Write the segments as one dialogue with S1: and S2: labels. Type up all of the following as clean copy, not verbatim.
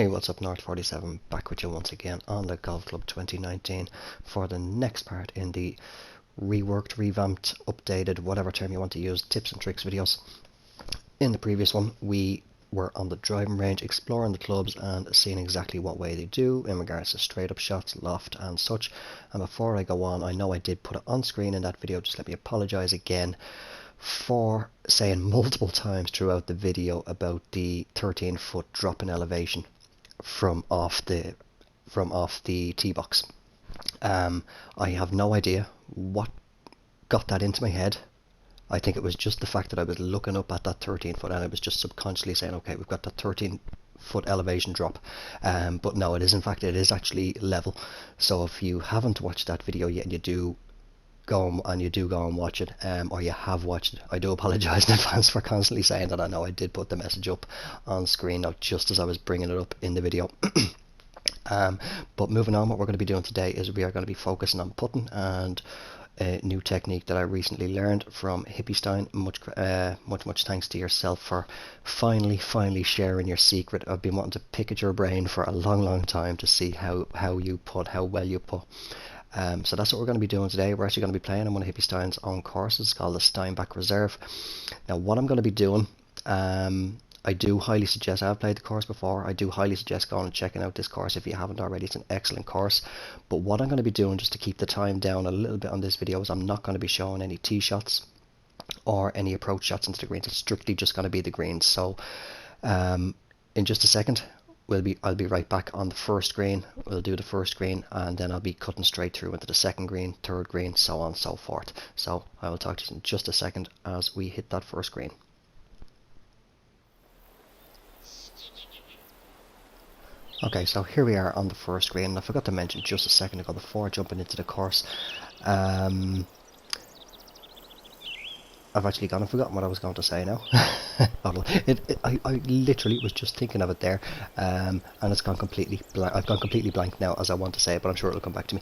S1: Hey, what's up, North47, back with you once again on the Golf Club 2019 for the next part in the reworked, revamped, updated, whatever term you want to use, tips and tricks videos. In the previous one, we were on the driving range exploring the clubs and seeing exactly what way they do in regards to straight up shots, loft and such. And before I go on, I know I did put it on screen in that video, just let me apologise again for saying multiple times throughout the video about the 13-foot drop in elevation from off the tee box. I have no idea what got that into my head. I think it was just the fact that I was looking up at that 13-foot and I was just subconsciously saying, okay, we've got that 13-foot elevation drop, but no, it is actually level. So if you haven't watched that video yet and you do go and watch it, or you have watched it, I do apologise in advance for constantly saying that. I know I did put the message up on screen now just as I was bringing it up in the video. But moving on, what we're going to be doing today is we are going to be focusing on putting and a new technique that I recently learned from hippystein. Much thanks to yourself for finally sharing your secret. I've been wanting to pick at your brain for a long time to see how you put, how well you put. So that's what we're going to be doing today. We're actually going to be playing on one of Hippystein's own courses called the Steinbach Reserve. Now what I'm going to be doing, I do highly suggest, I've played the course before, I do highly suggest going and checking out this course if you haven't already. It's an excellent course. But what I'm going to be doing, just to keep the time down a little bit on this video, is I'm not going to be showing any tee shots or any approach shots into the greens. It's strictly just going to be the greens. So in just a second, I'll be right back on the first green. We'll do the first green and then I'll be cutting straight through into the second green, third green, so on and so forth. So I will talk to you in just a second as we hit that first green. Okay, so here we are on the first green, and I forgot to mention just a second ago before jumping into the course, I've actually gone and forgotten what I was going to say now. I literally was just thinking of it there, and it's gone completely blank. I've gone completely blank now as I want to say it, but I'm sure it'll come back to me.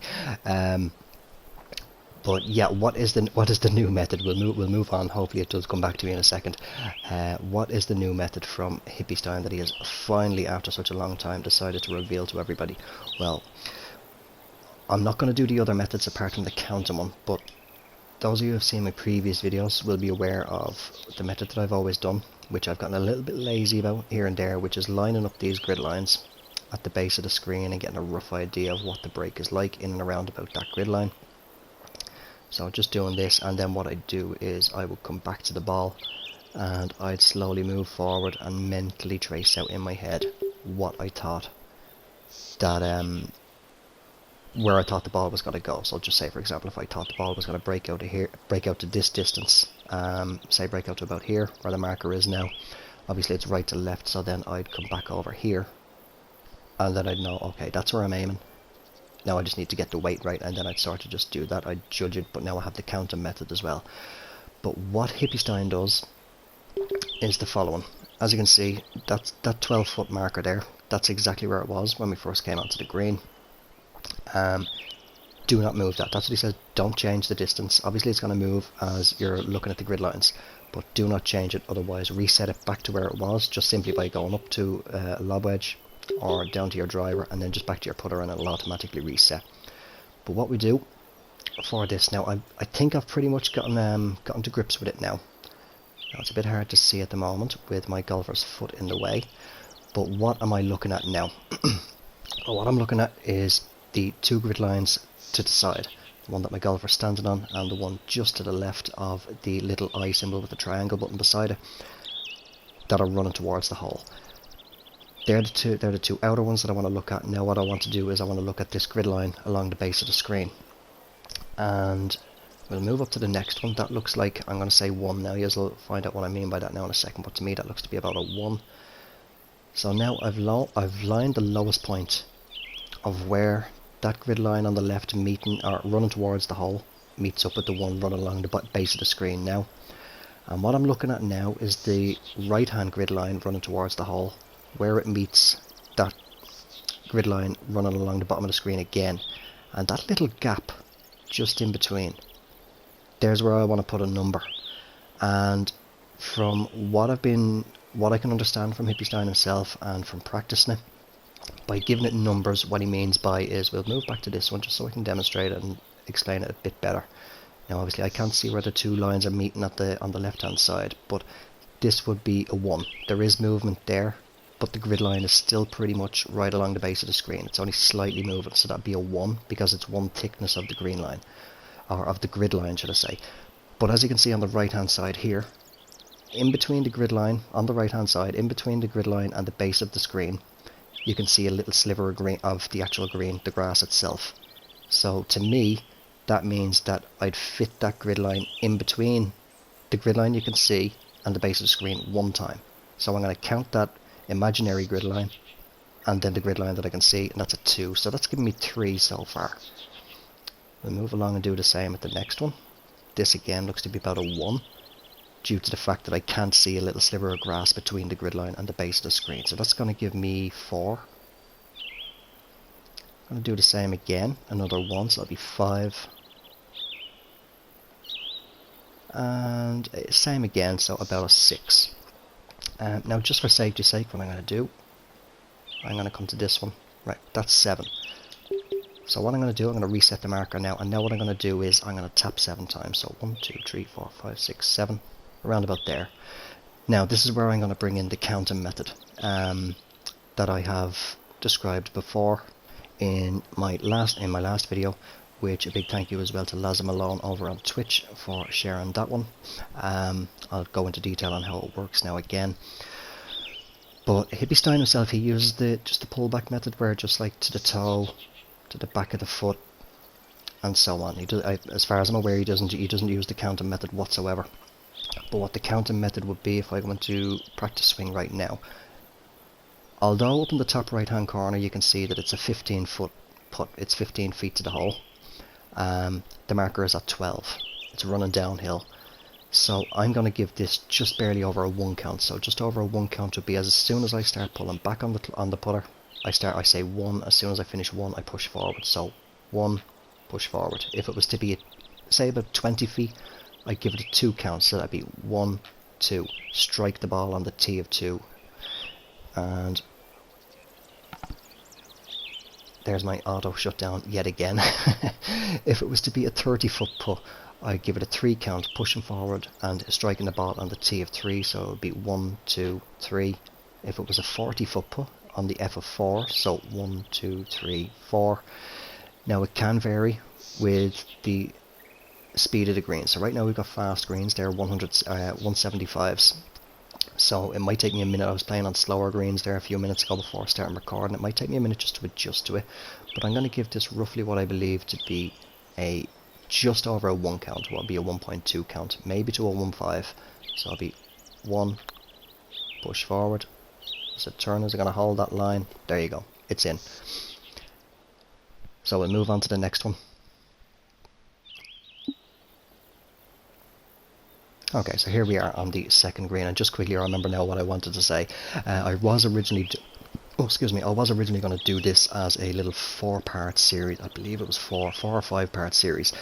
S1: But yeah, what is the new method? We'll move on. Hopefully it does come back to me in a second. What is the new method from hippystein that he has finally, after such a long time, decided to reveal to everybody? Well, I'm not going to do the other methods apart from the counting one, but those of you who have seen my previous videos will be aware of the method that I've always done, which I've gotten a little bit lazy about here and there, which is lining up these grid lines at the base of the screen and getting a rough idea of what the break is like in and around about that grid line. So just doing this, and then what I'd do is I would come back to the ball and I'd slowly move forward and mentally trace out in my head what I thought that where I thought the ball was going to go. So just say, for example, if I thought the ball was going to break out to this distance, say break out to about here where the marker is now. Obviously it's right to left, so then I'd come back over here and then I'd know, okay, that's where I'm aiming. Now I just need to get the weight right, and then I'd start to just do that. I'd judge it, but now I have the counting method as well. But what hippystein does is the following. As you can see, that 12-foot marker there, that's exactly where it was when we first came onto the green. Do not move that. That's what he says. Don't change the distance. Obviously it's going to move as you're looking at the grid lines, but do not change it. Otherwise reset it back to where it was, just simply by going up to a lob wedge or down to your driver and then just back to your putter, and it'll automatically reset. But what we do for this now, I think I've pretty much gotten to grips with it now. Now it's a bit hard to see at the moment with my golfer's foot in the way, but what am I looking at now? Well, what I'm looking at is the two grid lines to the side, the one that my golfer's standing on and the one just to the left of the little eye symbol with the triangle button beside it, that are running towards the hole. They're the two outer ones that I want to look at. Now what I want to do is I want to look at this grid line along the base of the screen, and we'll move up to the next one. That looks like, I'm going to say 1 now. You'll find out what I mean by that now in a second, but to me that looks to be about a 1. So now I've lined the lowest point of where that grid line on the left meeting or running towards the hole meets up with the one running along the base of the screen now. And what I'm looking at now is the right hand grid line running towards the hole, where it meets that grid line running along the bottom of the screen again, and that little gap just in between, there's where I want to put a number. And from what I can understand from hippystein himself and from practicing it, By giving it numbers, what he means by is, we'll move back to this one just so I can demonstrate it and explain it a bit better. Now obviously I can't see where the two lines are meeting at on the left hand side, but this would be a 1. There is movement there, but the grid line is still pretty much right along the base of the screen. It's only slightly moving, so that'd be a 1 because it's one thickness of the green line, or of the grid line should I say. But as you can see on the right hand side here, in between the grid line, on the right hand side, in between the grid line and the base of the screen, you can see a little sliver of green, of the actual green, the grass itself. So to me, that means that I'd fit that grid line in between the grid line you can see and the base of the screen one time. So I'm going to count that imaginary grid line and then the grid line that I can see, and that's a 2. So that's given me 3 so far. We'll move along and do the same with the next one. This again looks to be about a 1, due to the fact that I can't see a little sliver of grass between the grid line and the base of the screen. So that's going to give me 4. I'm going to do the same again, another 1, so that'll be 5. And same again, so about a 6. Now just for safety's sake, what I'm going to do, I'm going to come to this one. Right, that's 7. So what I'm going to do, I'm going to reset the marker now, and now what I'm going to do is I'm going to tap 7 times. So 1, 2, 3, 4, 5, 6, 7, around about there. Now this is where I'm going to bring in the counting method that I have described before in my last video, which a big thank you as well to Lazzamalone over on Twitch for sharing that one. I'll go into detail on how it works now again. But Hippystein himself, he uses just the pullback method, where just like to the toe, to the back of the foot, and so on. As far as I'm aware, he doesn't use the counting method whatsoever. But what the counting method would be, if I went to practice swing right now, although up in the top right hand corner you can see that it's a 15-foot putt, it's 15 feet to the hole. The marker is at 12. It's running downhill. So I'm going to give this just barely over a 1 count. So just over a 1 count would be as soon as I start pulling back on the putter, I say 1. As soon as I finish 1, I push forward. So 1, push forward. If it was to be, say, about 20 feet, I'd give it a 2 count. So that'd be 1, 2. Strike the ball on the tee of 2. And there's my auto shutdown yet again. If it was to be a 30-foot putt, I'd give it a 3 count, pushing forward and striking the ball on the tee of 3. So it would be 1, 2, 3. If it was a 40-foot putt, on the F of 4, so 1, 2, 3, 4. Now it can vary with the speed of the greens. So right now we've got fast greens, they're 175s. So it might take me a minute. I was playing on slower greens there a few minutes ago before starting recording. It might take me a minute just to adjust to it, but I'm going to give this roughly what I believe to be a just over a 1 count. Well, it'll be a 1.2 count, maybe to a 1.5. So I'll be 1, push forward. So turners are going to hold that line. There you go. It's in. So we'll move on to the next one. Okay, so here we are on the second green, and just quickly I remember now what I wanted to say. I was originally going to do this as a little 4-part series. I believe it was 4 or 5-part series.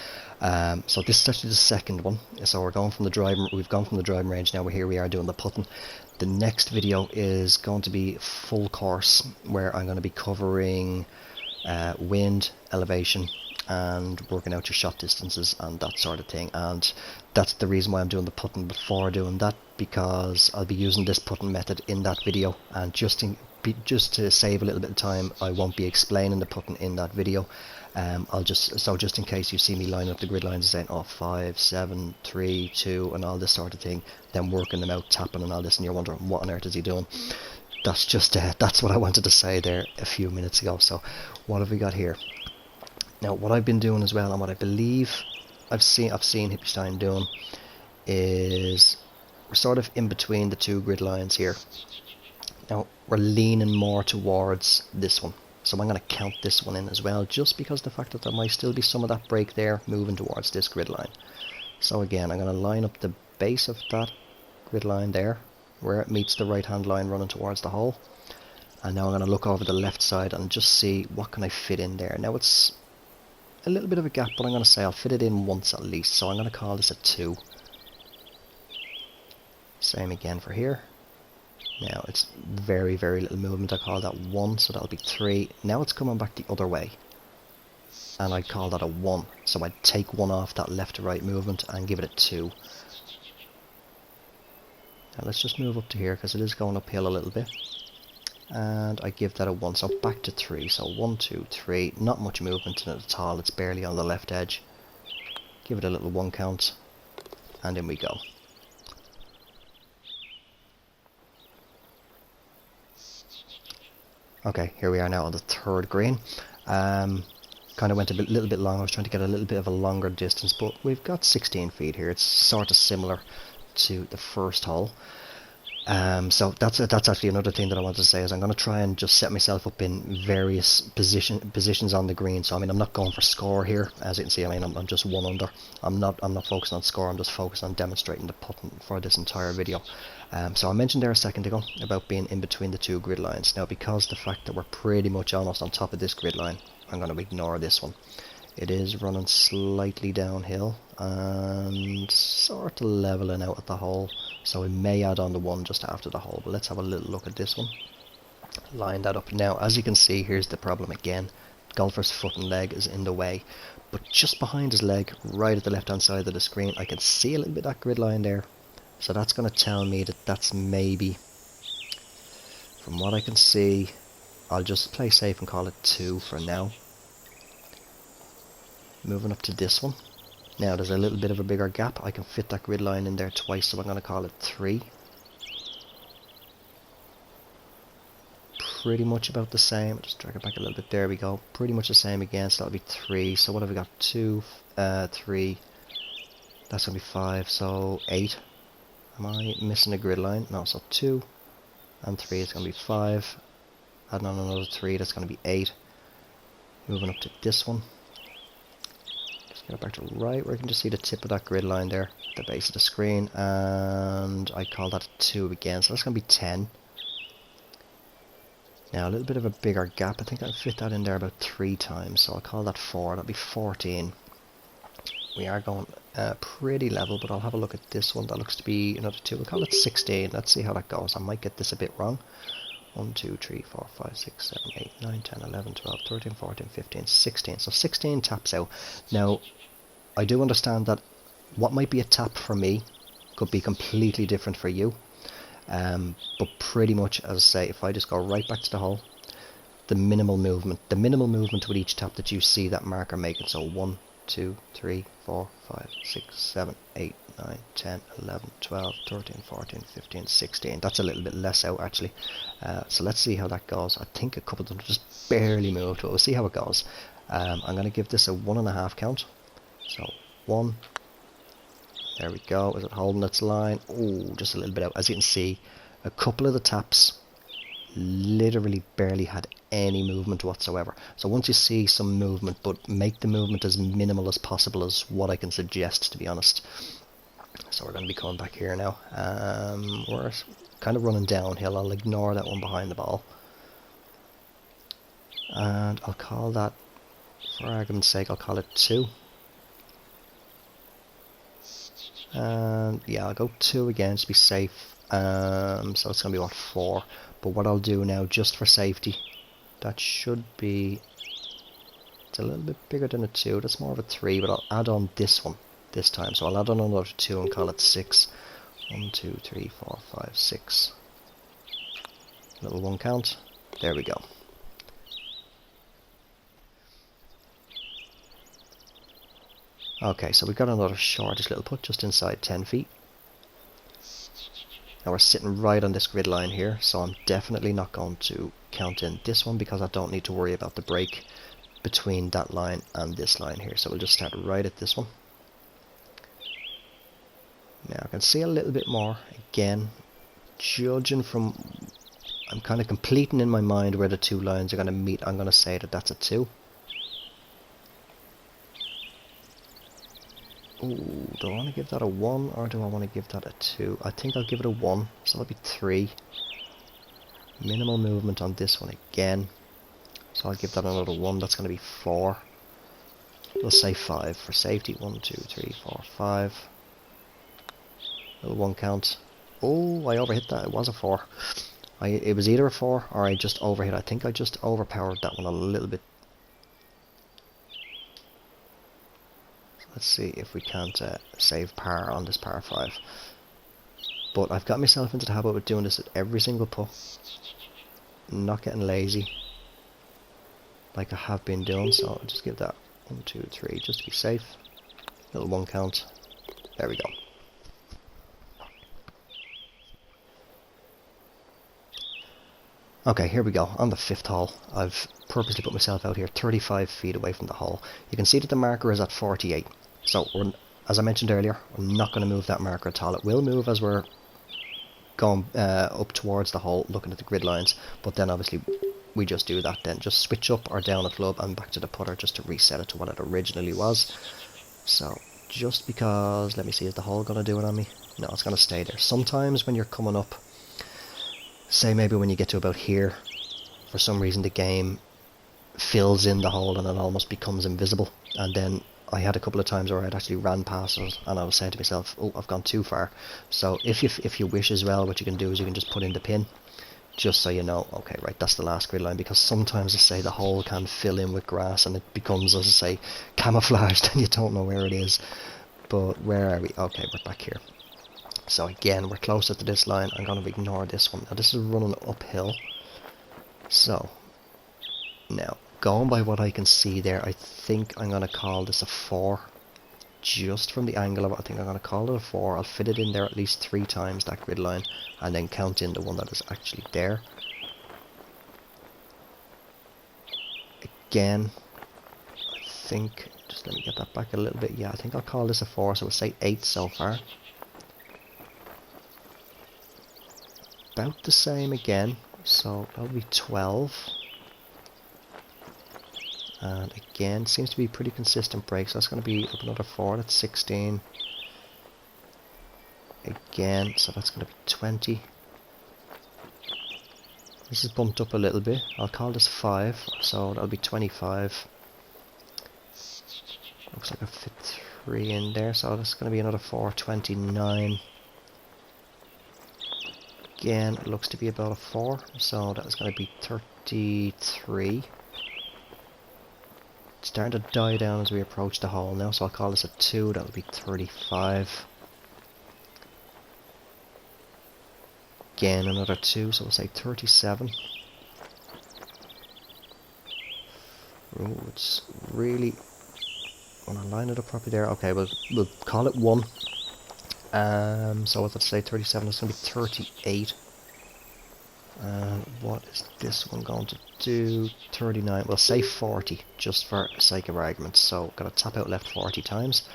S1: So this is actually the second one. So we've gone from the driving range. Now here we are doing the putting. The next video is going to be full course, where I'm going to be covering wind, elevation, and working out your shot distances and that sort of thing. And that's the reason why I'm doing the putting before doing that, because I'll be using this putting method in that video, and just to save a little bit of time, I won't be explaining the putting in that video. Just in case you see me lining up the grid lines and saying 5, 7, 3, 2 and all this sort of thing, then working them out, tapping and all this, and you're wondering what on earth is he doing. That's just that's what I wanted to say there a few minutes ago. So what have we got here? Now what I've been doing as well, and what I believe I've seen Hippystein doing, is we're sort of in between the two grid lines here. Now we're leaning more towards this one, so I'm going to count this one in as well, just because the fact that there might still be some of that break there moving towards this grid line. So again, I'm going to line up the base of that grid line there, where it meets the right hand line running towards the hole. And now I'm going to look over the left side and just see what can I fit in there. Now it's a little bit of a gap, but I'm going to say I'll fit it in once at least, so I'm going to call this a 2. Same again for here. Now it's very, very little movement. I call that 1, so that'll be 3. Now it's coming back the other way, and I call that a 1. So I'd take 1 off that left to right movement and give it a 2. Now let's just move up to here because it is going uphill a little bit. And I give that a 1, so back to 3. So 1, 2, 3. Not much movement in it at all. It's barely on the left edge. Give it a little 1 count, and in we go. Okay, here we are now on the 3rd green. Kind of went a little bit long. I was trying to get a little bit of a longer distance, but we've got 16 feet here. It's sort of similar to the first hole. So that's actually another thing that I wanted to say is I'm going to try and just set myself up in various positions on the green. So I mean, I'm not going for score here, as you can see. I mean, I'm just 1 under. I'm not focused on score. I'm just focused on demonstrating the putting for this entire video. So I mentioned there a second ago about being in between the 2 grid lines. Now, because the fact that we're pretty much almost on top of this grid line, I'm going to ignore this one. It is running slightly downhill and sort of leveling out at the hole, so we may add on the 1 just after the hole. But let's have a little look at this one. Line that up. Now, as you can see, here's the problem again. Golfer's foot and leg is in the way, but just behind his leg, right at the left hand side of the screen, I can see a little bit of that grid line there. So that's going to tell me that that's maybe, from what I can see, I'll just play safe and call it 2 for now. Moving up to this one. Now there's a little bit of a bigger gap. I can fit that grid line in there twice, so I'm going to call it 3. Pretty much about the same. Just drag it back a little bit. There we go. Pretty much the same again, so that'll be 3. So what have we got? 2, 3. That's going to be 5, so 8. Am I missing a grid line? No, so 2 and 3 is going to be 5. Adding on another 3, that's going to be 8. Moving up to this one. Get it back to right where you can just see the tip of that grid line there, the base of the screen, and I call that a 2 again, so that's going to be 10. Now a little bit of a bigger gap. I think I can fit that in there about 3 times, so I'll call that 4. That'll be 14. We are going pretty level, but I'll have a look at this one. That looks to be another 2. We'll call it 16. Let's see how that goes. I might get this a bit wrong. 1, 2, 3, 4, 5, 6, 7, 8, 9, 10, 11, 12, 13, 14, 15, 16. So 16 taps out. Now, I do understand that what might be a tap for me could be completely different for you. But pretty much, as I say, if I just go right back to the hole, the minimal movement with each tap that you see that marker making. So 1, 2, 3, 4, 5, 6, 7, 8, 9, 10, 11, 12, 13, 14, 15, 16. That's a little bit less out actually. So let's see how that goes. I think a couple of them just barely moved, but we'll see how it goes. I'm going to give this a 1.5 count. So 1. There we go. Is it holding its line? Oh, just a little bit out. As you can see, a couple of the taps literally barely had any movement whatsoever. So once you see some movement, but make the movement as minimal as possible is what I can suggest, to be honest. So we're going to be coming back here now. We're kind of running downhill. I'll ignore that one behind the ball. And I'll call that, for argument's sake, I'll call it 2. And yeah, I'll go 2 again to be safe. So it's going to be what, 4. But what I'll do now, just for safety, that should be, it's a little bit bigger than a 2. That's more of a 3, but I'll add on this one this time. So I'll add on another 2 and call it 6. 1, 2, 3, 4, 5, 6. Little 1 count. There we go. Okay, so we've got another shortish little putt just inside 10 feet. Now we're sitting right on this grid line here, so I'm definitely not going to count in this one because I don't need to worry about the break between that line and this line here. So we'll just start right at this one. Now I can see a little bit more. Again, judging from, I'm kind of completing in my mind where the 2 lines are going to meet. I'm going to say that that's a 2. Ooh, do I want to give that a 1 or do I want to give that a 2? I think I'll give it a 1, so that'll be 3. Minimal movement on this one again, so I'll give that another 1. That's going to be 4. We'll say 5 for safety. 1, 2, 3, 4, 5. Little 1 count. Oh, I overhit that. It was a 4. It was either a 4 or I just overhit. I think I just overpowered that one a little bit. So let's see if we can't save par on this par 5. But I've got myself into the habit of doing this at every single putt. Not getting lazy like I have been doing, so I'll just give that 1, 2, 3 just to be safe. Little 1 count. There we go. Okay, here we go. On the 5th hole, I've purposely put myself out here 35 feet away from the hole. You can see that the marker is at 48. So, as I mentioned earlier, I'm not going to move that marker at all. It will move as we're going up towards the hole, looking at the grid lines. But then obviously we just do that then. Just switch up or down a club and back to the putter just to reset it to what it originally was. So, just because, let me see, is the hole going to do it on me? No, it's going to stay there. Sometimes when you're coming up, say maybe when you get to about here, for some reason the game fills in the hole and it almost becomes invisible. And then I had a couple of times where I'd actually ran past it and I was saying to myself, oh, I've gone too far. So if you wish as well, what you can do is you can just put in the pin, just so you know, okay, right, that's the last grid line. Because sometimes, I say, the hole can fill in with grass and it becomes, as I say, camouflaged and you don't know where it is. But where are we? Okay, we're back here. So again, we're closer to this line. I'm going to ignore this one. Now this is running uphill. So, now, going by what I can see there, I think I'm going to call this a 4. Just from the angle of it, I think I'm going to call it a 4. I'll fit it in there at least 3 times, that grid line, and then count in the one that is actually there. Again, I think, just let me get that back a little bit. Yeah, I think I'll call this a 4, so we'll say 8 so far. About the same again, so that'll be 12. And again, seems to be pretty consistent break, so that's going to be up another 4, that's 16. Again, so that's going to be 20. This is bumped up a little bit. I'll call this 5, so that'll be 25. Looks like I fit 3 in there, so that's going to be another 4, 29. Again, it looks to be about a 4, so that's going to be 33. It's starting to die down as we approach the hole now, so I'll call this a 2, that'll be 35. Again, another 2, so we'll say 37. Oh, it's really... I want to line it up properly there. Okay, we'll call it 1. So what did I say, 37, it's going to be 38. What is this one going to do? 39, we'll say 40, just for sake of argument. So, got to tap out left 40 times.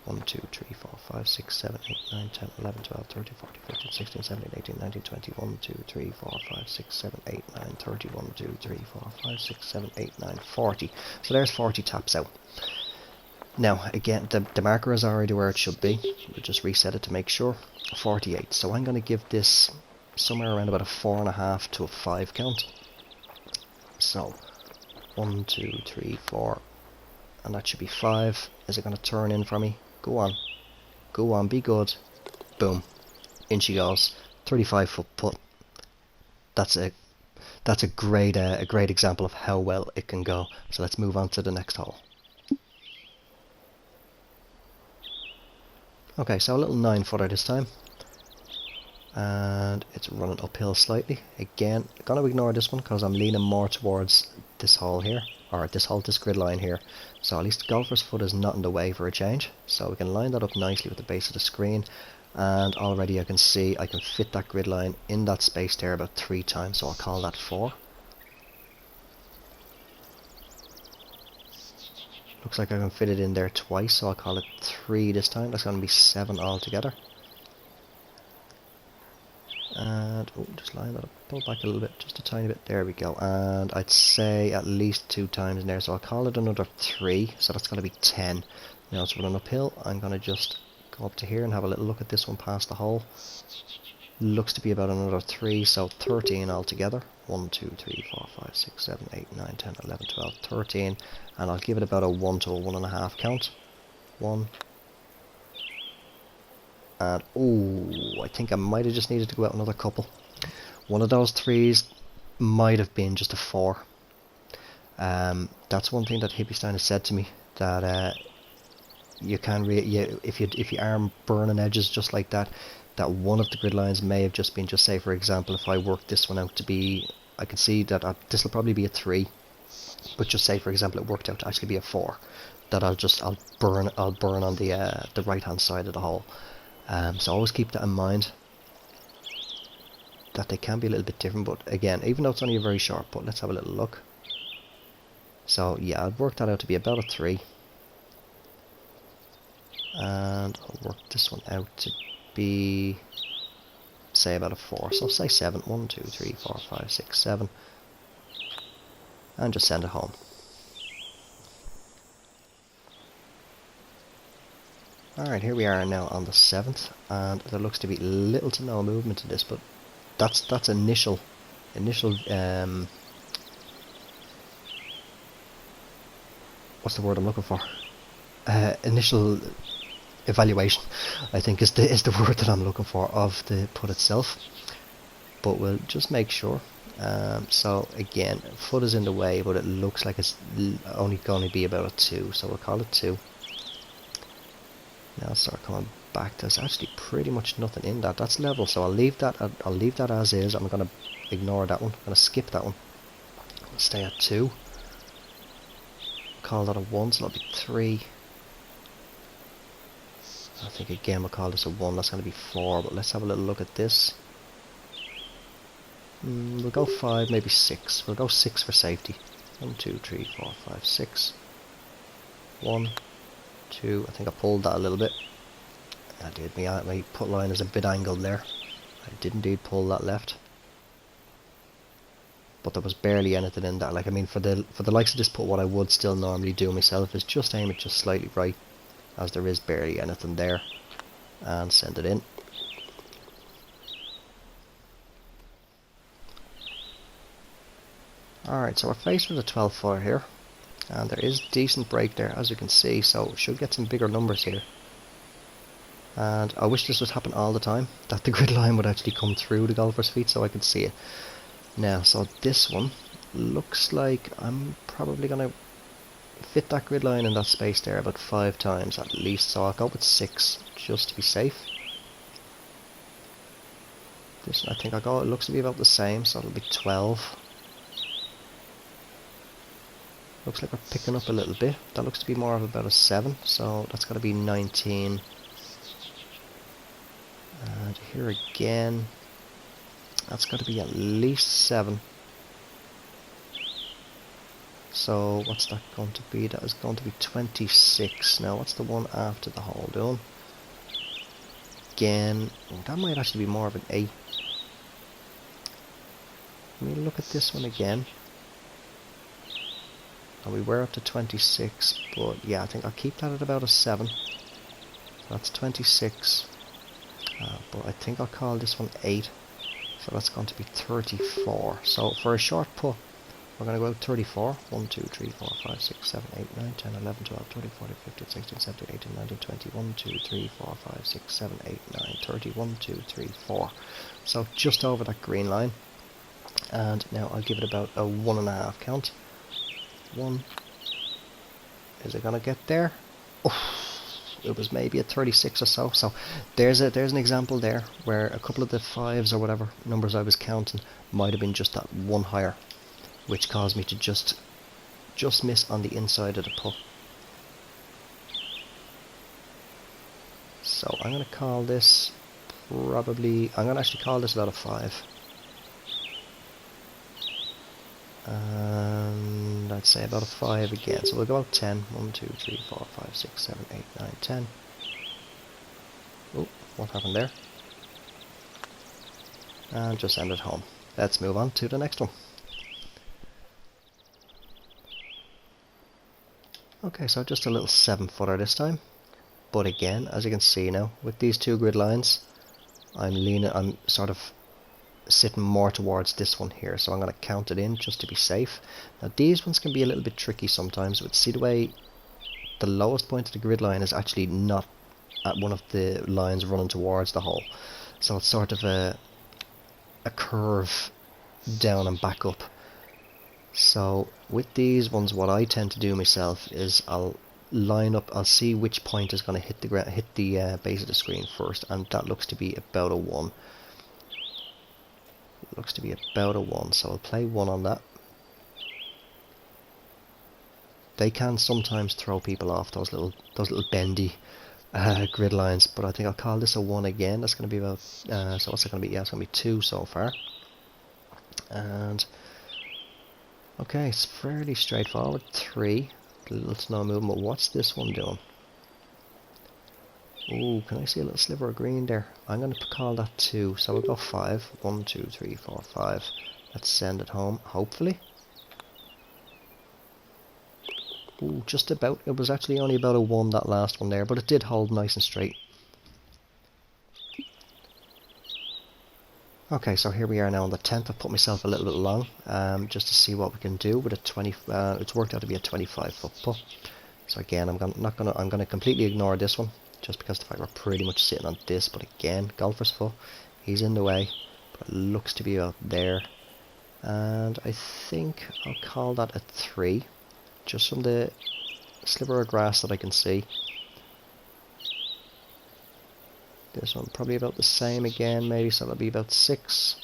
S1: 1, 2, 3, 4, 5, 6, 7, 8, 9, 10, 11, 12, 13, 14, 15, 16, 17, 18, 19, 20, 1, 2, 3, 4, 5, 6, 7, 8, 9, 30, 1, 2, 3, 4, 5, 6, 7, 8, 9, 40. So there's 40 taps out. Now, again, the marker is already where it should be. We'll just reset it to make sure. 48. So I'm going to give this somewhere around about a 4.5 to a 5 count. So, 1, 2, 3, 4. And that should be 5. Is it going to turn in for me? Go on. Go on, be good. Boom. In she goes. 35-foot putt. That's a great example of how well it can go. So let's move on to the next hole. Okay, so a little 9-footer this time. And it's running uphill slightly. Again, gonna ignore this one because I'm leaning more towards this hole here. Or this grid line here. So at least the golfer's foot is not in the way for a change. So we can line that up nicely with the base of the screen. And already I can see I can fit that grid line in that space there about 3 times. So I'll call that 4. Looks like I can fit it in there twice, so I'll call it 3 this time. That's going to be 7 altogether. And, oh, just line that up, pull back a little bit, just a tiny bit. There we go. And I'd say at least 2 times in there, so I'll call it another 3. So that's going to be 10. Now it's running uphill. I'm going to just go up to here and have a little look at this one past the hole. Looks to be about another 3, so 13 altogether. 1, 2, 3, 4, 5, 6, 7, 8, 9, 10, 11, 12, 13. And I'll give it about a 1 to a 1.5 count. 1. And, oh, I think I might have just needed to go out another couple. One of those threes might have been just a 4. That's one thing that hippystein has said to me, that you can if you are burning edges just like that, that one of the grid lines may have just been, just say for example, if I work this one out to be, I can see that this will probably be a 3, but just say for example it worked out to actually be a 4, that I'll burn on the right hand side of the hole. So always keep that in mind, that they can be a little bit different. But again, even though it's only a very short putt, let's have a little look. So yeah, I'd work that out to be about a 3, and I'll work this one out to be, say, about a 4. So say 7. 1, 2, 3, 4, 5, 6, 7, and just send it home. Alright, here we are now on the 7th, and there looks to be little to no movement in this, but that's initial what's the word I'm looking for? Initial evaluation, I think is the word that I'm looking for, of the putt itself. But we'll just make sure. So again, foot is in the way, but it looks like it's only going to be about a 2, so we'll call it 2. Now start coming back. There's actually pretty much nothing in that. That's level, so I'll leave that as is. I'm going to ignore that one. I'm going to skip that one. I'll stay at 2. Call that a 1, so that'll be 3. I think again we'll call this a 1. That's going to be 4. But let's have a little look at this. We'll go 5, maybe 6. We'll go 6 for safety. 1, 2, 3, 4, 5, 6. 1, 2. I think I pulled that a little bit. I did. My putt line is a bit angled there. I did indeed pull that left. But there was barely anything in that. Like, I mean, for the likes of this putt, what I would still normally do myself is just aim it just slightly right, as there is barely anything there, and send it in. Alright, so we're faced with a 12 footer here, and there is decent break there, as you can see, so should get some bigger numbers here. And I wish this would happen all the time, that the grid line would actually come through the golfer's feet so I could see it. Now, so this one looks like I'm probably going to fit that grid line in that space there about 5 times at least, so I'll go with 6 just to be safe. This one I think it looks to be about the same, so it'll be 12. Looks like we're picking up a little bit. That looks to be more of about a 7, so that's got to be 19. And here again, that's got to be at least 7. So what's that going to be? That is going to be 26. Now what's the one after the hole doing? Again, that might actually be more of an 8. Let me look at this one again. And we were up to 26, but yeah, I think I'll keep that at about a 7. That's 26. But I think I'll call this one 8. So that's going to be 34. So for a short putt, we're going to go out 34. 1, 2, 3, 4, 5, 6, 7, 8, 9, 10, 11, 12, 13, 14, 15, 16, 17, 18, 19, 20. 1, 2, 3, 4, 5, 6, 7, 8, 9, 30. 1, 2, 3, 4. So just over that green line. And now I'll give it about a 1.5 count. 1. Is it going to get there? Oh, it was maybe a 36 or so. So there's an example there where a couple of the 5s or whatever numbers I was counting might have been just that one higher, which caused me to just miss on the inside of the putt. So I'm going to call this probably, I'm going to actually call this about a 5. And I'd say about a 5 again, so we'll go out 10. 1, 2, 3, 4, 5, 6, 7, 8, 9, 10. Oh, what happened there? And just send it home. Let's move on to the next one. Okay, so just a little 7-footer this time. But again, as you can see now, with these two grid lines, I'm sort of sitting more towards this one here, so I'm going to count it in just to be safe. Now these ones can be a little bit tricky sometimes, but see the way the lowest point of the grid line is actually not at one of the lines running towards the hole, so it's sort of a curve down and back up. So with these ones, what I tend to do myself is I'll line up, I'll see which point is going to hit the base of the screen first, and that looks to be about a 1. Looks to be about a 1, so I'll play 1 on that. They can sometimes throw people off, those little bendy grid lines, but I think I'll call this a 1 again. That's going to be about so what's it going to be? Yeah, it's going to be 2 so far. And okay, it's fairly straightforward. 3, a little snow movement. What's this one doing? Ooh, can I see a little sliver of green there? I'm going to call that 2, so we'll go 5. 1, 2, 3, 4, 5. Let's send it home, hopefully. Ooh, just about. It was actually only about a 1, that last one there, but it did hold nice and straight. Okay, so here we are now on the 10th. I've put myself a little bit long, just to see what we can do with a 20. It's worked out to be a 25-foot putt. So again, I'm gonna completely ignore this one, just because the fact we're pretty much sitting on this. But again, golfer's foot, he's in the way, but it looks to be about there. And I think I'll call that a 3, just from the sliver of grass that I can see. This one probably about the same again, maybe, so it'll be about 6.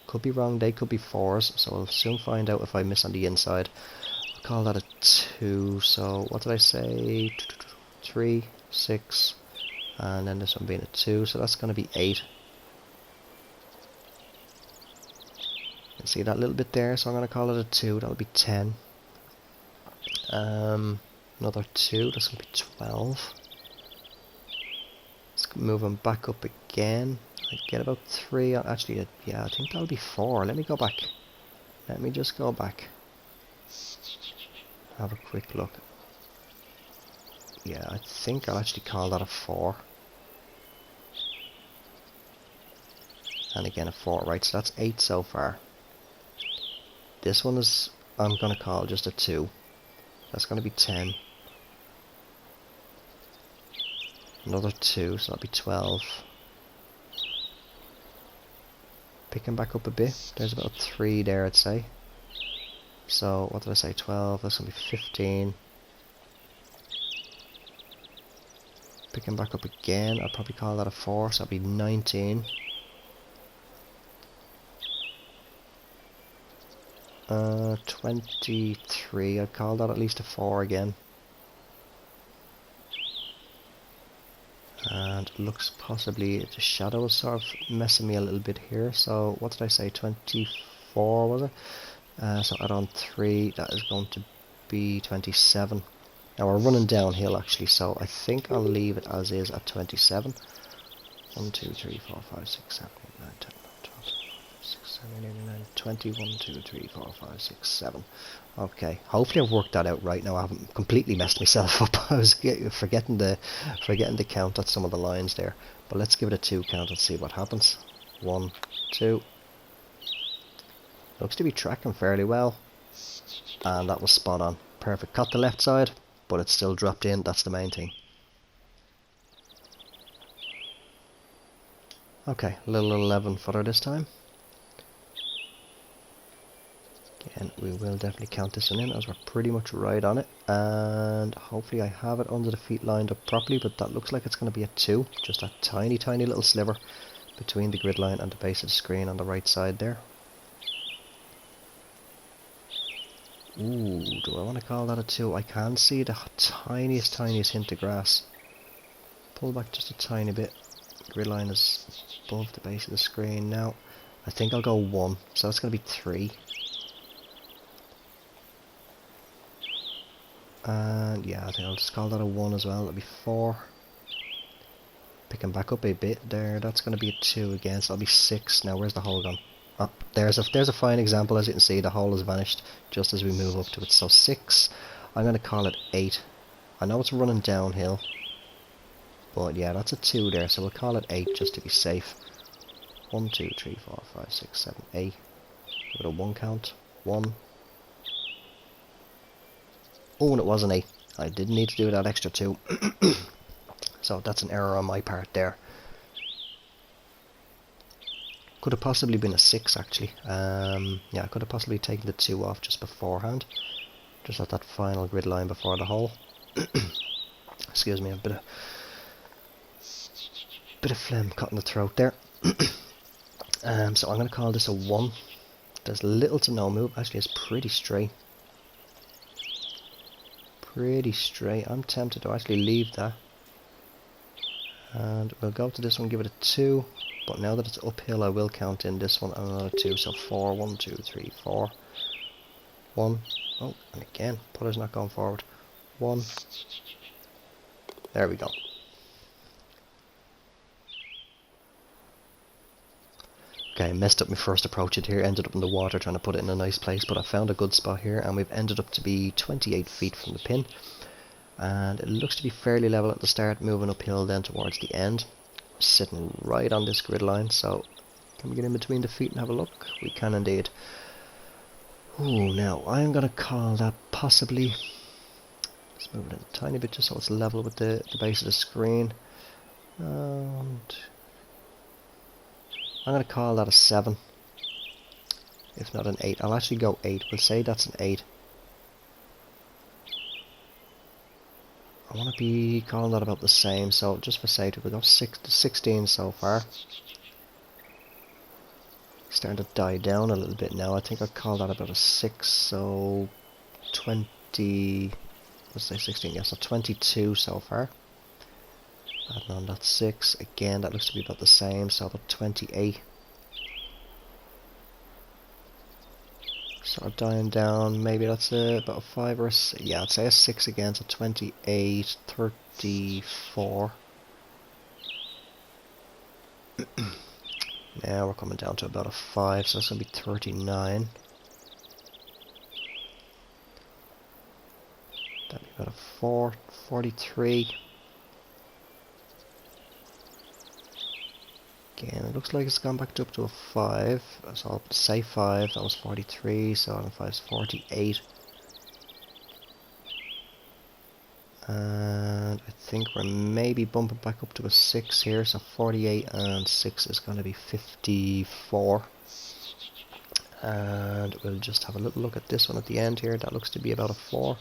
S1: Could be wrong, they could be 4s, so we'll soon find out if I miss on the inside. I'll call that a 2, so what did I say? 3, 6, and then this one being a 2, so that's going to be 8. You can see that little bit there, so I'm going to call it a 2, that'll be 10. Another 2, that's going to be 12. Let's move them back up again. I get about 3. Actually, yeah, I think that'll be 4. Let me go back. Let me just go back. Have a quick look. Yeah, I think I'll actually call that a 4. And again a 4, right, so that's 8 so far. This one is, I'm going to call just a 2. That's going to be 10. Another 2, so that'll be 12. Picking back up a bit. There's about 3 there, I'd say. So, what did I say? 12, that's going to be 15. Picking back up again, I'll probably call that a 4, so that'll be 19. 23, I'd call that at least a 4 again. And it looks possibly the shadow is sort of messing me a little bit here. So what did I say? 24 was it? So add on 3, that is going to be 27. Now we're running downhill actually, so I think I'll leave it as is at 27. 1, 2, 3, 4, 5, 6, 7, 8, 9, 10, 12, 6, 7, 8, 9, 20, 1, 2, 3, 4, 5, 6, 7. Okay, hopefully I've worked that out right now. I haven't completely messed myself up. I was forgetting the count at some of the lines there. But let's give it a 2 count and see what happens. 1, 2. Looks to be tracking fairly well. And that was spot on. Perfect. Caught the left side, but it still dropped in. That's the main thing. Okay, little 11 footer this time. Again, we will definitely count this one in as we're pretty much right on it. And hopefully I have it under the feet lined up properly, but that looks like it's going to be a 2. Just a tiny, tiny little sliver between the grid line and the base of the screen on the right side there. Ooh, do I want to call that a 2? I can see the tiniest hint of grass. Pull back just a tiny bit. Grid line is above the base of the screen now. I think I'll go 1, so that's going to be 3. And yeah, I think I'll just call that a 1 as well. That'll be 4. Picking back up a bit there. That's going to be a 2 again, so that'll be 6. Now where's the hole gone? Oh, there's a fine example. As you can see, the hole has vanished just as we move up to it. So 6. I'm going to call it 8. I know it's running downhill, but yeah, that's a 2 there, so we'll call it 8 just to be safe. 1, 2, 3, 4, 5, 6, 7, 8. Give it a 1 count. 1. Oh, and it was an 8. I didn't need to do that extra 2. So that's an error on my part there. Could have possibly been a 6 actually. Yeah, I could have possibly taken the 2 off just beforehand. Just at that final grid line before the hole. Excuse me, a bit of phlegm caught in the throat there. So I'm going to call this a 1. There's little to no move. Actually, it's pretty straight. Pretty straight. I'm tempted to actually leave that. And we'll go to this one, give it a 2. But now that it's uphill, I will count in this one and another 2. So 4, 1, 2, 3, 4. 1. Oh, and again, putter's not going forward. 1. There we go. Okay, messed up my first approach it here. Ended up in the water trying to put it in a nice place. But I found a good spot here. And we've ended up to be 28 feet from the pin. And it looks to be fairly level at the start, moving uphill then towards the end. Sitting right on this grid line, so can we get in between the feet and have a look? We can indeed. Ooh, now I'm going to call that possibly, let's move it in a tiny bit just so it's level with the base of the screen. And I'm going to call that a 7, if not an 8. I'll actually go 8. We'll say that's an 8. I want to be calling that about the same, so just for safety, we'll go 16 so far. Starting to die down a little bit now. I think I'd call that about a 6, so 20, let's say 16, yeah, so 22 so far. Adding on that 6, again, that looks to be about the same, so about 28. Sort of dying down, maybe that's about a 5 or a 6, yeah, I'd say a 6 again, so 28, 34. Now we're coming down to about a 5, so that's going to be 39. That'd be about a 4, 43. Again, it looks like it's gone back up to a 5, so I'll say 5, that was 43, so on 5 is 48. And I think we're maybe bumping back up to a 6 here, so 48 and 6 is going to be 54. And we'll just have a little look at this one at the end here, that looks to be about a 4.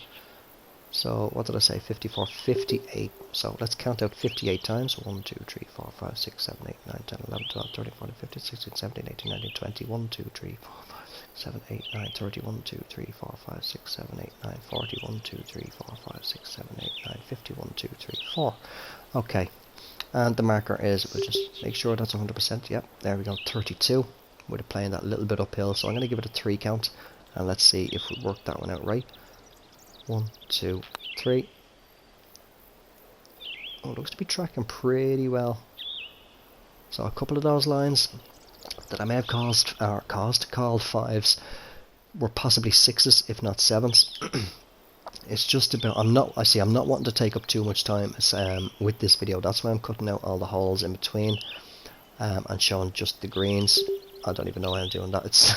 S1: So what did I say, 54, 58. So let's count out 58 times. 1, 2, 3, 4, 5, 6, 7, 8, 9, 10, 11, 12, 13, 14, 15, 16, 17, 18, 19, 20. 1, 2, 3, 4, 5, 6, 7, 8, 9, 30. 1, 2, 3, 4, 5, 6, 7, 8, 9, 40. 1, 2, 3, 4, 5, 6, 7, 8, 9, 50. 1, 2, 3, 4. Okay. And the marker is, we'll just make sure that's 100%. Yep, there we go, 32. We're playing that little bit uphill, so I'm going to give it a 3 count. And let's see if we work that one out right. 1, 2, 3. Oh, it looks to be tracking pretty well. So a couple of those lines that I may have called 5s were possibly 6s, if not 7s. It's just about, I'm not wanting to take up too much time with this video. That's why I'm cutting out all the holes in between and showing just the greens. I don't even know why I'm doing that. It's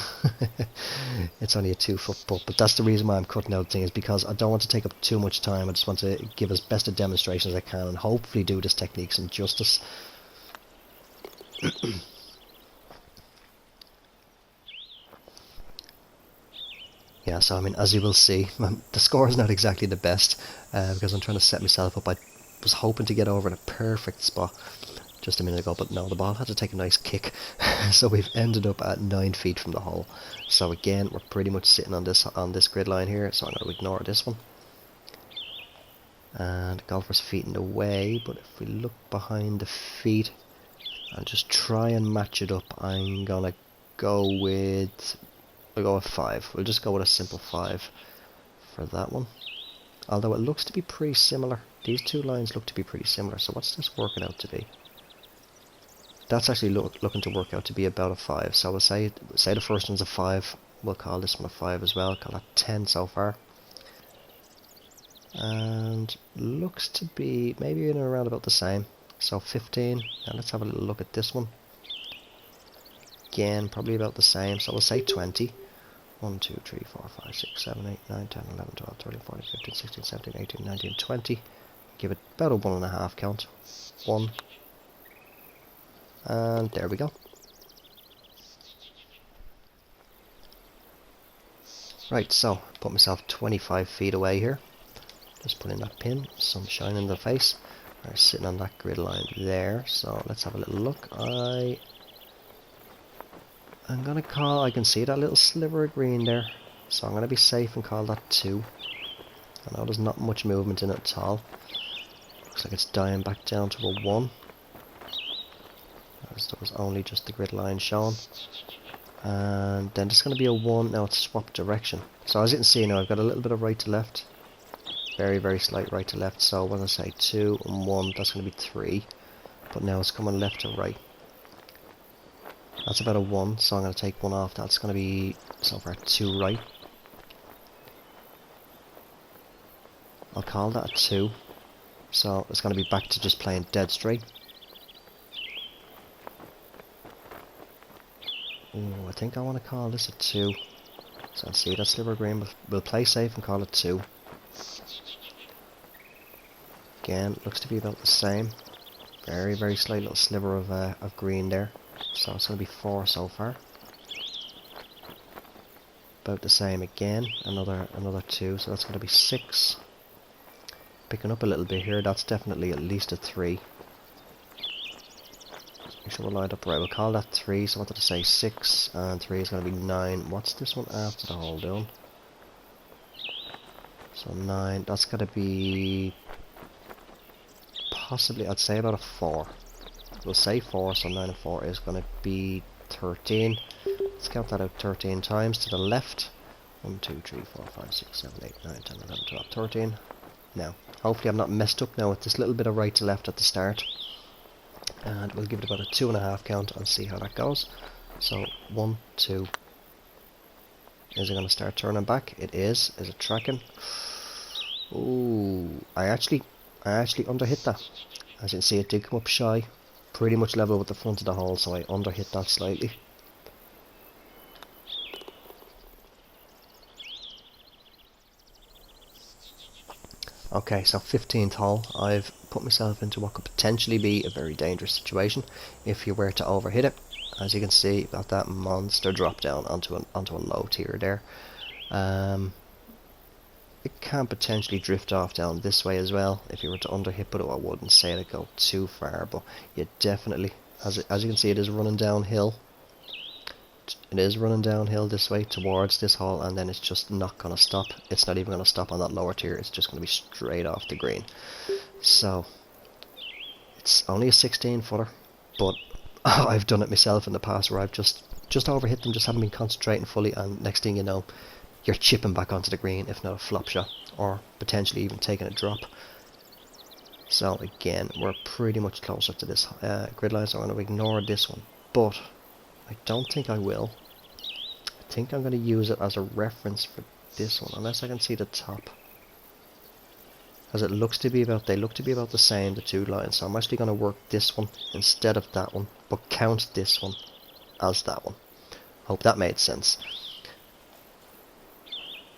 S1: it's only a 2-foot putt, but that's the reason why I'm cutting out things, because I don't want to take up too much time. I just want to give as best a demonstration as I can and hopefully do this technique some justice. Yeah, so I mean, as you will see, the score is not exactly the best because I'm trying to set myself up. I was hoping to get over in a perfect spot just a minute ago, but no, the ball had to take a nice kick. So we've ended up at 9 feet from the hole. So again, we're pretty much sitting on this grid line here, so I'm going to ignore this one. And golfer's feet in the way, but if we look behind the feet and just try and match it up, I'm going to go with, we'll go with 5. We'll just go with a simple 5 for that one. Although it looks to be pretty similar. These two lines look to be pretty similar, so what's this working out to be? That's actually looking to work out to be about a 5. So we'll say the first one's a 5. We'll call this one a 5 as well. Call that 10 so far. And looks to be maybe in and around about the same. So 15. Now let's have a little look at this one. Again, probably about the same. So we'll say 20. 1, 2, 3, 4, 5, 6, 7, 8, 9, 10, 11, 12, 13, 14, 15, 16, 17, 18, 19, 20. Give it about a 1.5 count. 1. And there we go. Right, so put myself 25 feet away here. Just put in that pin, sunshine in the face. We're sitting on that grid line there, so let's have a little look. I'm gonna call, I can see that little sliver of green there, so I'm gonna be safe and call that 2. I know there's not much movement in it at all. Looks like it's dying back down to a 1. As there was only just the grid line shown. And then there's going to be a 1, now it's swapped direction. So as you can see now, I've got a little bit of right to left. Very, very slight right to left. So when I say 2 and 1, that's going to be 3. But now it's coming left to right. That's about a 1, so I'm going to take 1 off. That's going to be, so far, 2 right. I'll call that a 2. So it's going to be back to just playing dead straight. Ooh, I think I want to call this a 2. So I'll see that sliver green. We'll play safe and call it 2. Again, looks to be about the same. Very, very slight little sliver of green there. So it's going to be 4 so far. About the same again. Another 2. So that's going to be 6. Picking up a little bit here. That's definitely at least a 3. Make sure we're lined up right. We'll call that 3. So what did I say? 6 and 3 is going to be 9. What's this one after the hole doing? So 9. That's going to be possibly, I'd say about a 4. We'll say 4. So 9 and 4 is going to be 13. Let's count that out 13 times to the left. 1, 2, 3, 4, 5, 6, 7, 8, 9, 10, 11, 12, 13. Now, hopefully I'm not messed up now with this little bit of right to left at the start. And we'll give it about a 2.5 count and see how that goes. So 1, 2. Is it going to start turning back? It is. Is it tracking? Ooh, I actually underhit that. As you can see, it did come up shy, pretty much level with the front of the hole, so I underhit that slightly. Okay, so 15th hole, I've put myself into what could potentially be a very dangerous situation if you were to overhit it. As you can see, you've got that monster drop down onto a low tier there. It can potentially drift off down this way as well if you were to underhit, but I wouldn't say it'd go too far. But you definitely, as you can see, it is running downhill. It is running downhill this way towards this hole, and then it's just not going to stop. It's not even going to stop on that lower tier. It's just going to be straight off the green. So it's only a 16 footer, but I've done it myself in the past where I've just overhit them, just haven't been concentrating fully, and next thing you know, you're chipping back onto the green, if not a flop shot, or potentially even taking a drop. So again, we're pretty much closer to this grid line, so I'm going to ignore this one, but I don't think I will. I think I'm going to use it as a reference for this one, unless I can see the top. As it looks to be about, they look to be about the same, the two lines. So I'm actually going to work this one instead of that one, but count this one as that one. Hope that made sense.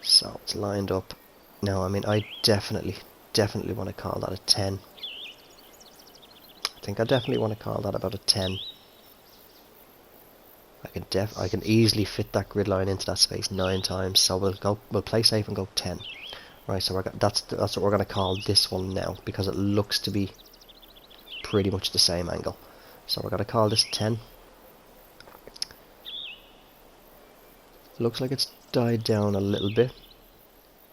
S1: So it's lined up. Now, I mean, I definitely want to call that a 10. I think I definitely want to call that about a 10. I can easily fit that grid line into that space 9 times. So we'll play safe and go 10. Right, so that's what we're going to call this one now, because it looks to be pretty much the same angle. So we're going to call this 10. Looks like it's died down a little bit,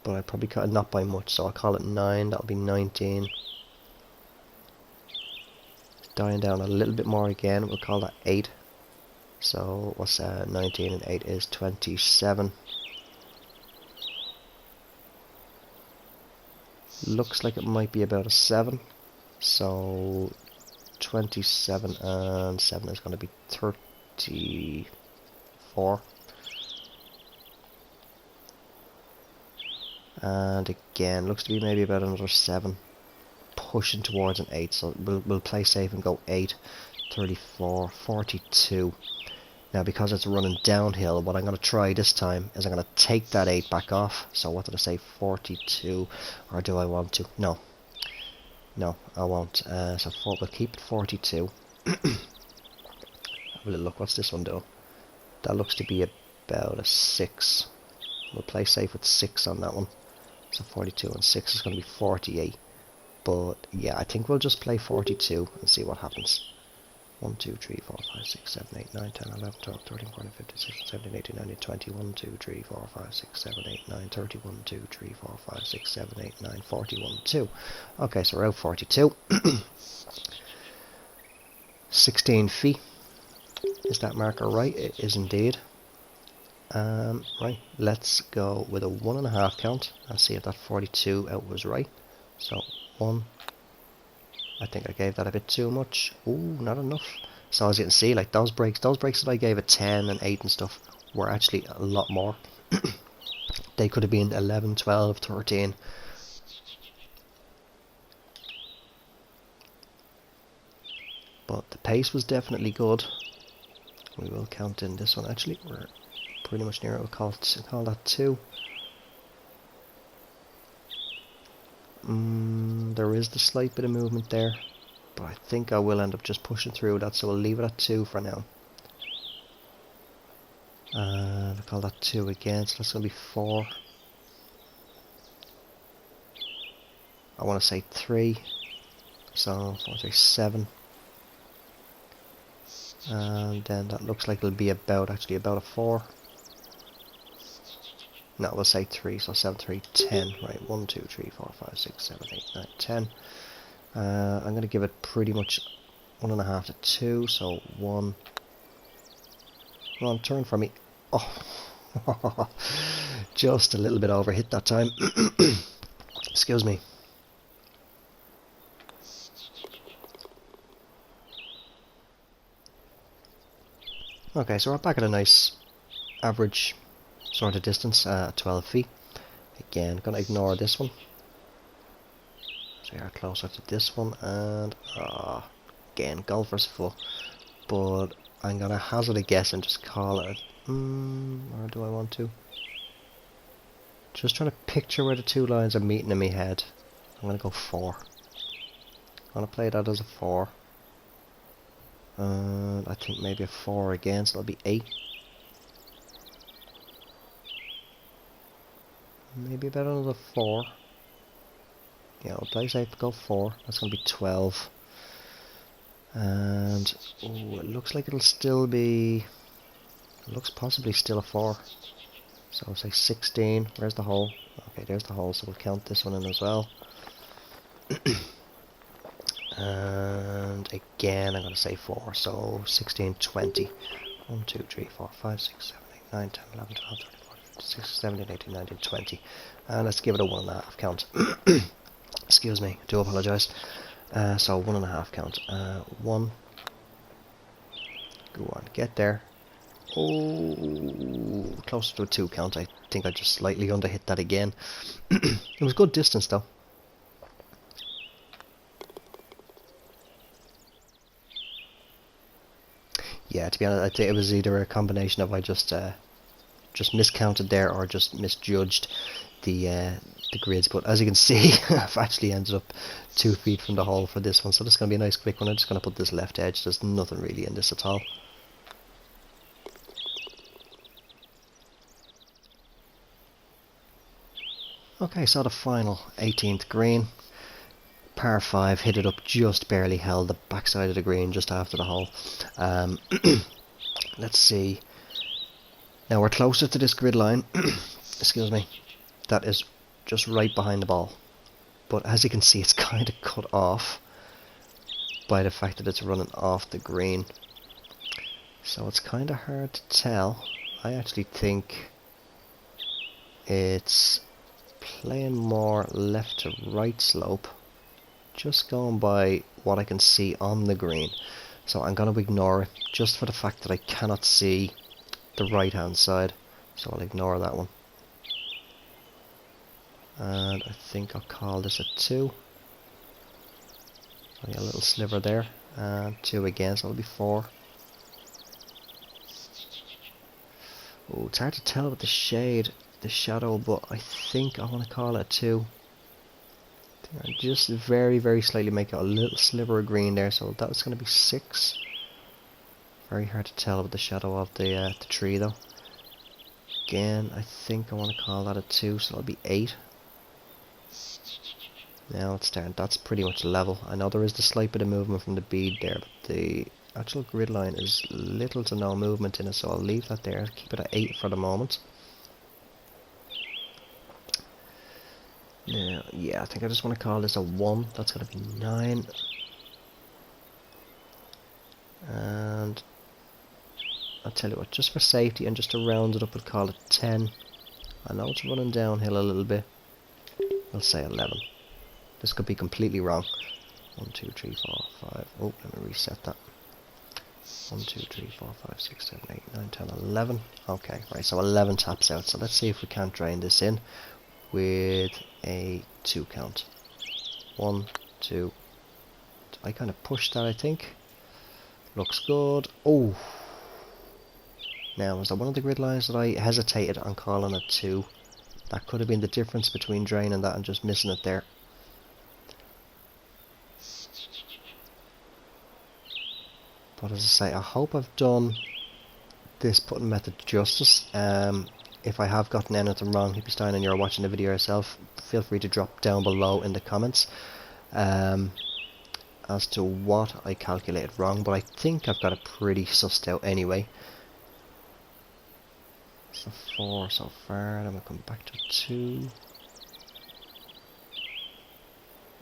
S1: but I probably cut it not by much, so I'll call it 9. That'll be 19. Dying down a little bit more again. We'll call that 8. So what's 19 and 8 is 27. Looks like it might be about a 7. So 27 and 7 is going to be 34. And again, looks to be maybe about another 7. Pushing towards an 8. So we'll play safe and go 8. 34, 42. Now, because it's running downhill, what I'm going to try this time is I'm going to take that 8 back off. So what did I say, 42? Or do I want to? No. No, I won't. So we'll keep it 42. Have a little look. What's this one doing? That looks to be about a 6. We'll play safe with 6 on that one. So 42 and 6 is going to be 48. But yeah, I think we'll just play 42 and see what happens. 1, 2, 3, 4, 5, 6, 7, 8, 9, 10, 11, 12, 13, 14, 15, 16, 17, 18, 19, 20, 1, 2, 3, 4, 5, 6, 7, 8, 9, 30, 1, 2, 3, 4, 5, 6, 7, 8, 9, 41, 2. Okay, so we're out 42. 16 feet. Is that marker right? It is indeed. Right, let's go with a 1.5 count and see if that 42 out was right. So 1. I think I gave that a bit too much. Ooh, not enough. So as you can see, like those breaks that I gave a 10 and 8 and stuff were actually a lot more. They could have been 11, 12, 13. But the pace was definitely good. We will count in this one actually. We're pretty much near it. We'll call that 2. There is the slight bit of movement there, but I think I will end up just pushing through that, so we'll leave it at 2 for now. And I'll call that 2 again, so that's going to be 4. I want to say 3, so 4, 3, 7. And then that looks like it'll be about a 4. No, we'll say 3, so 7, 3, 10. Right, 1, 2, 3, 4, 5, 6, 7, 8, 9, 10. I'm going to give it pretty much 1.5 to 2, so 1. Come on, turn for me. Oh, just a little bit over hit that time. Excuse me. Okay, so we're back at a nice average sort of distance, 12 feet. Again, gonna ignore this one. So we are closer to this one, and again, golfer's full. But I'm gonna hazard a guess and just call it. Or do I want to? Just trying to picture where the 2 lines are meeting in my head. I'm gonna go 4. I'm gonna play that as a 4. And I think maybe a 4 again, so that'll be 8. Maybe about another 4. Yeah, we'll play safe, go 4. That's going to be 12. And ooh, it looks like it'll still be. It looks possibly still a 4. So I'll say 16. Where's the hole? Okay, there's the hole, so we'll count this one in as well. And again, I'm going to say 4. So 16, 20. 1, 2, 3, 4, 5, 6, 7, 8, 9, 10, 11, 12, 13. 16, 17, 18, 19, 20. And let's give it a 1.5 count. Excuse me, I do apologise. So 1.5 count. 1. Go on, get there. Oh, closer to a 2 count. I think I just slightly underhit that again. It was good distance though. Yeah, to be honest, I think it was either a combination of I just miscounted there or just misjudged the grids. But as you can see, I've actually ended up 2 feet from the hole for this one, so this is going to be a nice quick one. I'm just going to put this left edge. There's nothing really in this at all. Okay, so the final 18th green, par 5, hit it up just barely, held the backside of the green just after the hole. Let's see. Now we're closer to this grid line, excuse me, that is just right behind the ball. But as you can see, it's kind of cut off by the fact that it's running off the green. So it's kind of hard to tell. I actually think it's playing more left to right slope, just going by what I can see on the green. So I'm going to ignore it just for the fact that I cannot see the right hand side, so I'll ignore that one. And I think I'll call this a 2. So a little sliver there, and 2 again, so it'll be 4. Oh, it's hard to tell with the shade, the shadow, but I think I want to call it a 2. I just very, very slightly make it a little sliver of green there, so that's going to be 6. Very hard to tell with the shadow of the tree though. again, I think I want to call that a 2, so it'll be 8. Now it's starting, that's pretty much level. I know there is the slight bit of movement from the bead there, but the actual grid line is little to no movement in it, so I'll leave that there, keep it at 8 for the moment. Now, yeah, I think I just want to call this a 1, that's going to be 9. And I'll tell you what, just for safety and just to round it up, we'll call it 10. I know it's running downhill a little bit, I'll say 11. This could be completely wrong. 1, 2, 3, 4, 5. Oh, let me reset that. 1, 2, 3, 4, 5, 6, 7, 8, 9, 10, 11. Okay, right, so 11 taps out. So let's see if we can't drain this in with a 2 count. 1, 2. I kind of pushed that, I think. Looks good. Oh! Now, was that one of the grid lines that I hesitated on calling a 2? That could have been the difference between draining that and just missing it there. But as I say, I hope I've done this putting method justice. If I have gotten anything wrong, hippystein, and you're watching the video yourself, feel free to drop down below in the comments as to what I calculated wrong, but I think I've got it pretty sussed out anyway. So 4 so far, then we'll come back to 2.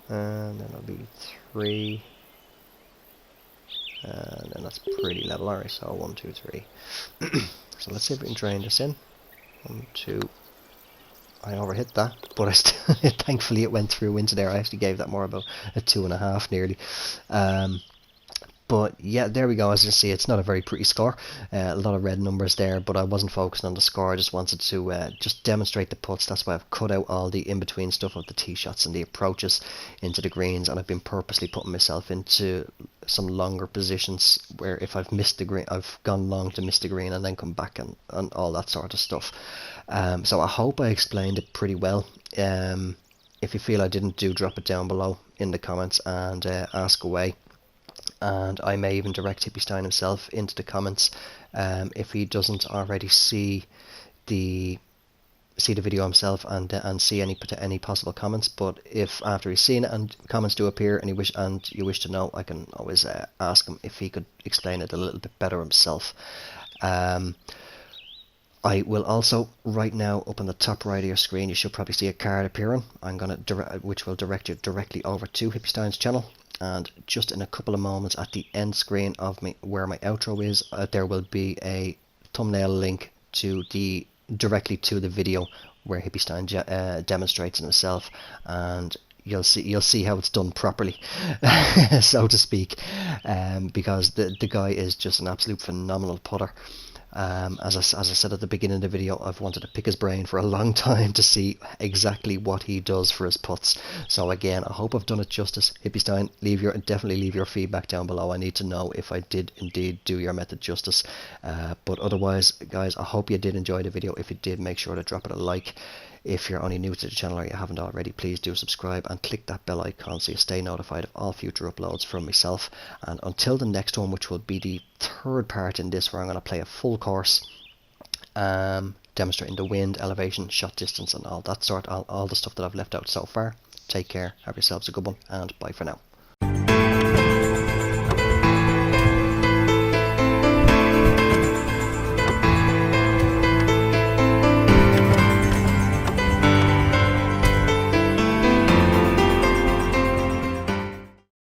S1: And then it'll be 3. And then that's pretty level. Alright, so 1, 2, 3. So let's see if we can drain this in. 1, 2. I overhit that, but I still thankfully it went through into there. I actually gave that more about a 2.5 nearly. But yeah, there we go. As you can see, it's not a very pretty score. A lot of red numbers there, but I wasn't focusing on the score. I just wanted to just demonstrate the putts. That's why I've cut out all the in-between stuff of the tee shots and the approaches into the greens, and I've been purposely putting myself into some longer positions where if I've missed the green, I've gone long to miss the green and then come back and all that sort of stuff. So I hope I explained it pretty well. If you feel I didn't, drop it down below in the comments and ask away. And I may even direct hippystein himself into the comments if he doesn't already see the video himself and see any possible comments. But if after he's seen it and comments do appear and you wish to know, I can always ask him if he could explain it a little bit better himself. I will also, right now, up on the top right of your screen, you should probably see a card appearing. Which will direct you directly over to hippystein's channel. And just in a couple of moments at the end screen of where my outro is, there will be a thumbnail link to directly to the video where hippystein demonstrates it himself, and you'll see how it's done properly, so to speak, because the guy is just an absolute phenomenal putter. As I said at the beginning of the video, I've wanted to pick his brain for a long time to see exactly what he does for his putts. So again, I hope I've done it justice. hippystein, definitely leave your feedback down below. I need to know if I did indeed do your method justice. But otherwise, guys, I hope you did enjoy the video. If you did, make sure to drop it a like. If you're only new to the channel or you haven't already, please do subscribe and click that bell icon so you stay notified of all future uploads from myself. And until the next one, which will be the third part in this, where I'm going to play a full course demonstrating the wind, elevation, shot distance and all that all the stuff that I've left out so far. Take care, have yourselves a good one, and bye for now.